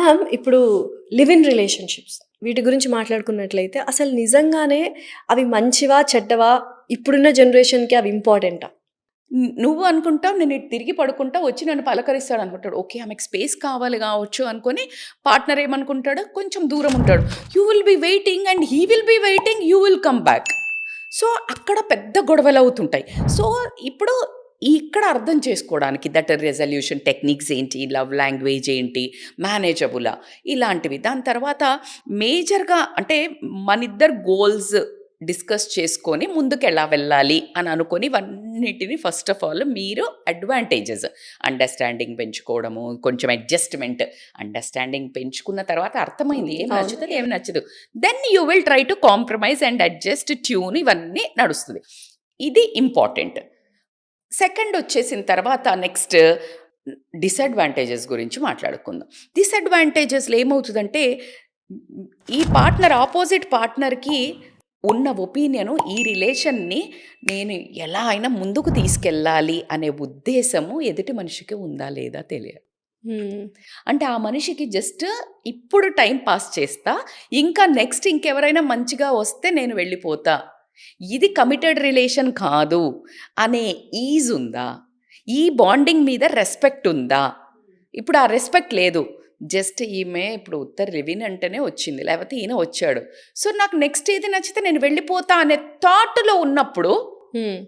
Ma'am ఇప్పుడు live in relationships వీటి గురించి మాట్లాడుకున్నట్లయితే అసలు నిజంగానే అవి మంచివా? చెడ్డవా? ఇప్పుడున్న జనరేషన్‌కి అవి ఇంపార్టెంటా? నువ్వు అనుకుంటావు నేను ఇటు తిరిగి పడుకుంటా వచ్చి నన్ను పలకరిస్తాడు అనుకుంటాడు. ఓకే. ఆమెకు స్పేస్ కావాలి గావచ్చు అనుకోని పార్ట్నర్ ఏమనుకుంటాడు కొంచెం దూరం ఉంటాడు. You will be waiting and he will be waiting. You will come back. So, అక్కడ పెద్ద గొడవలవుతుంటాయి. సో, ఇప్పుడు ఇక్కడ అర్థం చేసుకోవడానికి దట్ రెజల్యూషన్ టెక్నిక్స్ ఏంటి? లవ్ లాంగ్వేజ్ ఏంటి? మేనేజబులా? ఇలాంటివి. దాని తర్వాత మేజర్‌గా అంటే మనిద్దరి గోల్స్ డిస్కస్ చేసుకొని ముందుకెలా వెళ్ళాలి అని అనుకొని ఇవన్నిటిని ఫస్ట్ ఆఫ్ ఆల్ మీరు అడ్వాంటేజెస్ అండర్‌స్టాండింగ్ పెంచుకోవడము, కొంచెం అడ్జస్ట్‌మెంట్. అండర్‌స్టాండింగ్ పెంచుకున్న తర్వాత అర్థమైంది ఏం అవును. నచ్చుతది, ఏం నచ్చదు. Then you will try to compromise and adjust, tune ఇవన్నీ నడుస్తది. ఇది ఇంపార్టెంట్. సెకండ్ వచ్చేసిన తర్వాత నెక్స్ట్ డిసడ్వాంటేజెస్ గురించి మాట్లాడుకుందాం. డిసడ్వాంటేజెస్‌లో ఏమవుతదంటే ఈ పార్ట్నర్ ఆపోజిట్ పార్ట్నర్‌కి ఉన్న ఒపీనియను ఈ రిలేషన్‌ని నేను ఎలా అయినా ముందుకు తీసుకెళ్ళాలి అనే ఉద్దేశము ఎదుటి మనిషికి ఉందా లేదా తెలియదు. హ్మ్. అంటే ఆ మనిషికి జస్ట్ ఇప్పుడు టైమ్ పాస్ చేస్తా. ఇంకా నెక్స్ట్ ఇంకెవరైనా మంచిగా వస్తే నేను వెళ్ళిపోతా. ఇది కమిటెడ్ రిలేషన్ కాదు అనే ఈజ్ ఉందా? ఈ బాండింగ్ మీద రెస్పెక్ట్ ఉందా? ఇప్పుడు ఆ రెస్పెక్ట్ లేదు. జస్ట్ ఈమె ఇప్పుడు ఉత్తర లివిన్ అంటేనే వచ్చింది. లేకపోతే ఈయన వచ్చాడు. సో, నాకు నెక్స్ట్ ఏది నచ్చితే నేను వెళ్ళిపోతా అనే థాట్‌లో ఉన్నప్పుడు hmm.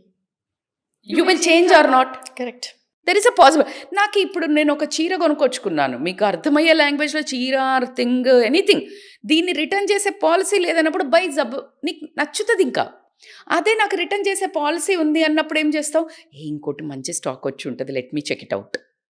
You will change or not? Correct. There is a possible. నాకు ఇప్పుడు నేను ఒక చీర కొనుక్కొచ్చుకున్నాను. మీకు అర్థమయ్యే లాంగ్వేజ్‌లో చీర ఆర్ థింగ్ ఎనీథింగ్. దీన్ని రిటర్న్ చేసే పాలిసీ లేదన్నప్పుడు బై జబ్ నీకు నచ్చుతది ఇంకా. అదే నాకు రిటర్న్ చేసే పాలిసీ ఉంది అన్నప్పుడు ఏం చేస్తావు? ఇంకోటి మంచి స్టాక్ వచ్చి ఉంటది. Let me check it out.